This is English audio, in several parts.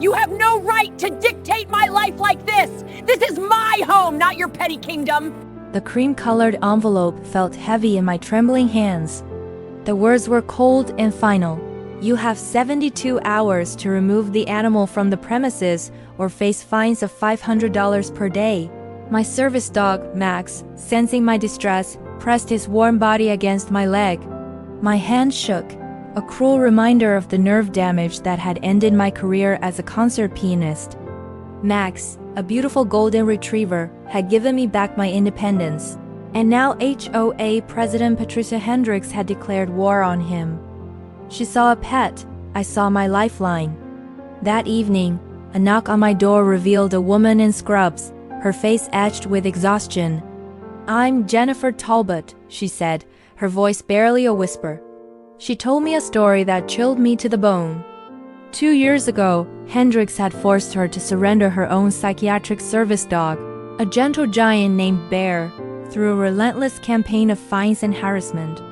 You have no right to dictate my life like this! This is my home, not your petty kingdom! The cream-colored envelope felt heavy in my trembling hands. The words were cold and final. You have 72 hours to remove the animal from the premises or face fines of $500 per day. My service dog, Max, sensing my distress, pressed his warm body against my leg. My hand shook, a cruel reminder of the nerve damage that had ended my career as a concert pianist. Max, a beautiful golden retriever, had given me back my independence. And now HOA President Patricia Hendricks had declared war on him. She saw a pet, I saw my lifeline. That evening, a knock on my door revealed a woman in scrubs, her face etched with exhaustion. "I'm Jennifer Talbot," she said, her voice barely a whisper. She told me a story that chilled me to the bone. 2 years ago, Hendricks had forced her to surrender her own psychiatric service dog, a gentle giant named Bear, through a relentless campaign of fines and harassment.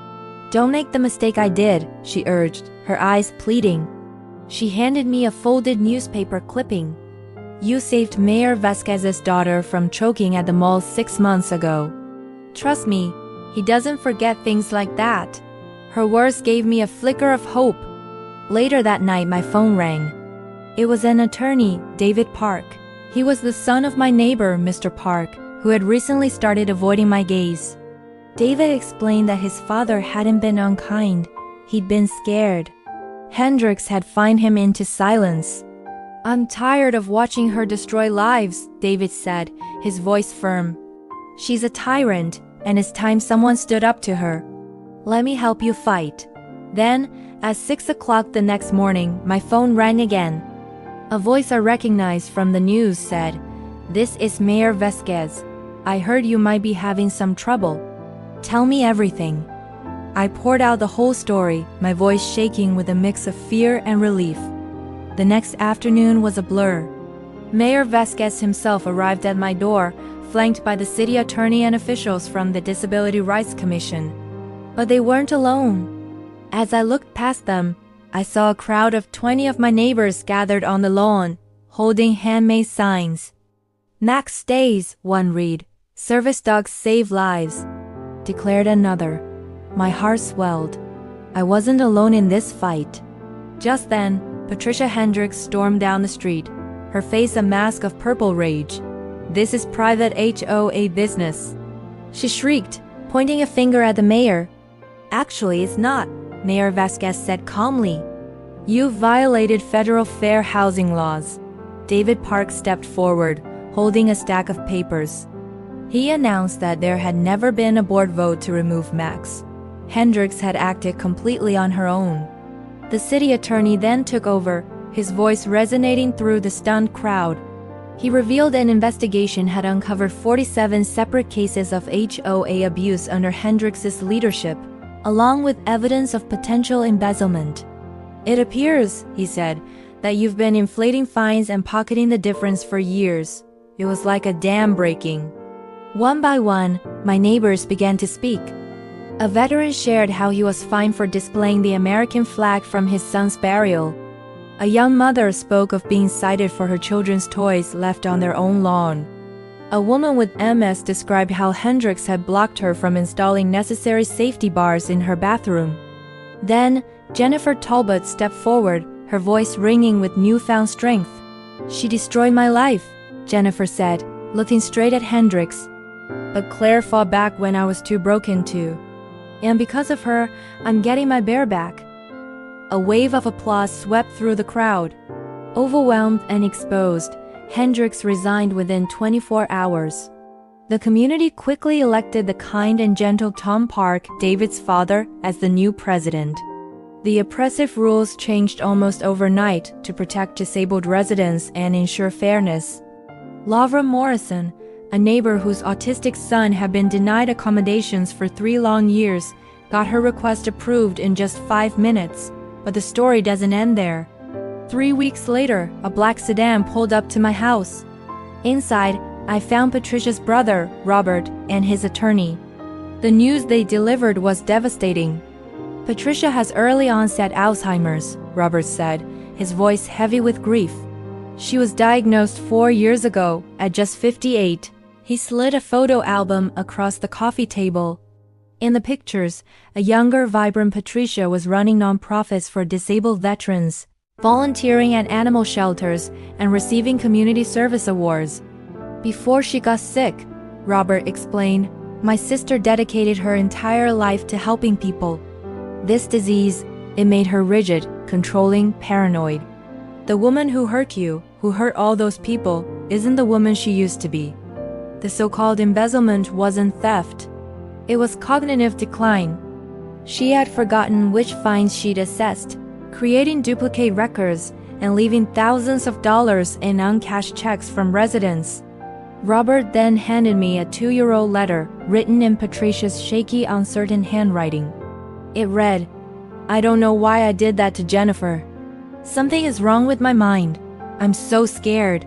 "Don't make the mistake I did," she urged, her eyes pleading. She handed me a folded newspaper clipping. "You saved Mayor Vasquez's daughter from choking at the mall 6 months ago. Trust me, he doesn't forget things like that." Her words gave me a flicker of hope. Later that night, my phone rang. It was an attorney, David Park. He was the son of my neighbor, Mr. Park, who had recently started avoiding my gaze. David explained that his father hadn't been unkind. He'd been scared. Hendricks had fined him into silence. "I'm tired of watching her destroy lives," David said, his voice firm. "She's a tyrant, and it's time someone stood up to her. Let me help you fight." Then, at 6 o'clock the next morning, my phone rang again. A voice I recognized from the news said, "This is Mayor Vasquez. I heard you might be having some trouble. Tell me everything." I poured out the whole story, my voice shaking with a mix of fear and relief. The next afternoon was a blur. Mayor Vasquez himself arrived at my door, flanked by the city attorney and officials from the Disability Rights Commission. But they weren't alone. As I looked past them, I saw a crowd of 20 of my neighbors gathered on the lawn, holding handmade signs. "Max stays," one read. "Service dogs save lives," declared another. My heart swelled. I wasn't alone in this fight. Just then, Patricia Hendricks stormed down the street, her face a mask of purple rage. "This is private HOA business," she shrieked, pointing a finger at the mayor. "Actually, it's not," Mayor Vasquez said calmly. "You've violated federal fair housing laws." David Park stepped forward, holding a stack of papers. He announced that there had never been a board vote to remove Max. Hendricks had acted completely on her own. The city attorney then took over, his voice resonating through the stunned crowd. He revealed an investigation had uncovered 47 separate cases of HOA abuse under Hendricks's leadership, along with evidence of potential embezzlement. "It appears," he said, "that you've been inflating fines and pocketing the difference for years. It was like a dam breaking." One by one, my neighbors began to speak. A veteran shared how he was fined for displaying the American flag from his son's burial. A young mother spoke of being cited for her children's toys left on their own lawn. A woman with MS described how Hendricks had blocked her from installing necessary safety bars in her bathroom. Then, Jennifer Talbot stepped forward, her voice ringing with newfound strength. "She destroyed my life," Jennifer said, looking straight at Hendricks. "But Claire fought back when I was too broken to. And because of her, I'm getting my bear back." A wave of applause swept through the crowd. Overwhelmed and exposed, Hendricks resigned within 24 hours. The community quickly elected the kind and gentle Tom Park, David's father, as the new president. The oppressive rules changed almost overnight to protect disabled residents and ensure fairness. Lavra Morrison, a neighbor whose autistic son had been denied accommodations for 3 long years, got her request approved in just 5 minutes, but the story doesn't end there. 3 weeks later, a black sedan pulled up to my house. Inside, I found Patricia's brother, Robert, and his attorney. The news they delivered was devastating. "Patricia has early onset Alzheimer's," Robert said, his voice heavy with grief. She was diagnosed 4 years ago, at just 58. He slid a photo album across the coffee table. In the pictures, a younger, vibrant Patricia was running nonprofits for disabled veterans, volunteering at animal shelters, and receiving community service awards. Before she got sick, Robert explained, my sister dedicated her entire life to helping people. This disease, it made her rigid, controlling, paranoid. The woman who hurt you, who hurt all those people, isn't the woman she used to be. The so-called embezzlement wasn't theft. It was cognitive decline. She had forgotten which fines she'd assessed, creating duplicate records and leaving thousands of dollars in uncashed checks from residents. Robert then handed me a 2-year-old letter written in Patricia's shaky, uncertain handwriting. It read, I don't know why I did that to Jennifer. Something is wrong with my mind. I'm so scared.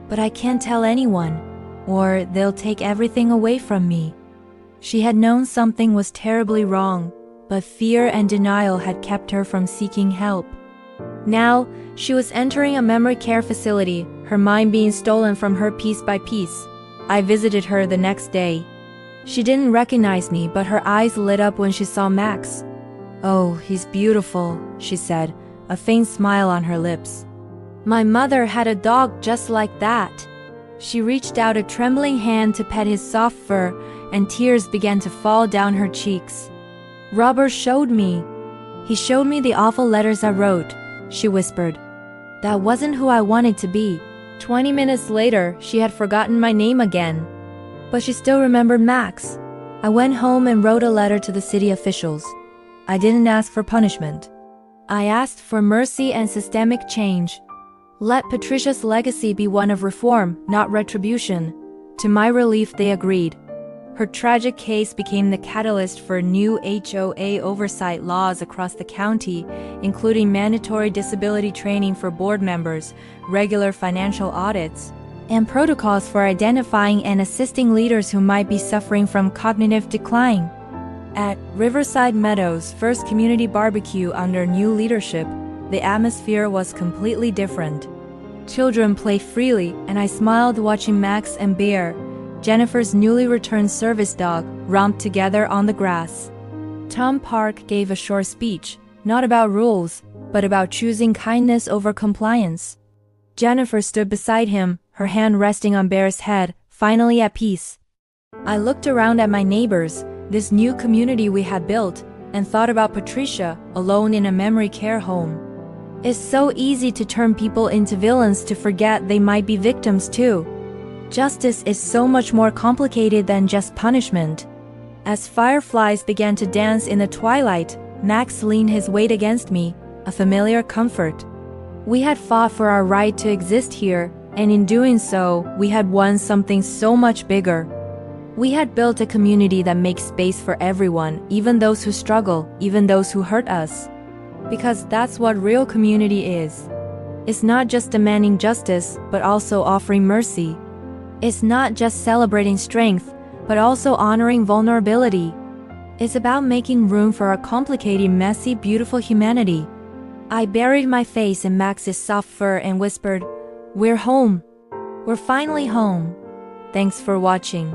But I can't tell anyone, or they'll take everything away from me. She had known something was terribly wrong, but fear and denial had kept her from seeking help. Now, she was entering a memory care facility, her mind being stolen from her piece by piece. I visited her the next day. She didn't recognize me, but her eyes lit up when she saw Max. Oh, he's beautiful, she said, a faint smile on her lips. My mother had a dog just like that. She reached out a trembling hand to pet his soft fur, and tears began to fall down her cheeks. Robert showed me. He showed me the awful letters I wrote, she whispered. That wasn't who I wanted to be. 20 minutes later, she had forgotten my name again. But she still remembered Max. I went home and wrote a letter to the city officials. I didn't ask for punishment. I asked for mercy and systemic change. Let Patricia's legacy be one of reform, not retribution. To my relief, they agreed. Her tragic case became the catalyst for new HOA oversight laws across the county, including mandatory disability training for board members, regular financial audits, and protocols for identifying and assisting leaders who might be suffering from cognitive decline. At Riverside Meadows' first community barbecue under new leadership, the atmosphere was completely different. Children played freely, and I smiled watching Max and Bear, Jennifer's newly returned service dog, romp together on the grass. Tom Park gave a short speech, not about rules, but about choosing kindness over compliance. Jennifer stood beside him, her hand resting on Bear's head, finally at peace. I looked around at my neighbors, this new community we had built, and thought about Patricia, alone in a memory care home. It's so easy to turn people into villains to forget they might be victims too. Justice is so much more complicated than just punishment. As fireflies began to dance in the twilight, Max leaned his weight against me, a familiar comfort. We had fought for our right to exist here, and in doing so, we had won something so much bigger. We had built a community that makes space for everyone, even those who struggle, even those who hurt us. Because that's what real community is. It's not just demanding justice, but also offering mercy. It's not just celebrating strength, but also honoring vulnerability. It's about making room for a complicated, messy, beautiful humanity. I buried my face in Max's soft fur and whispered, "We're home. We're finally home. Thanks for watching."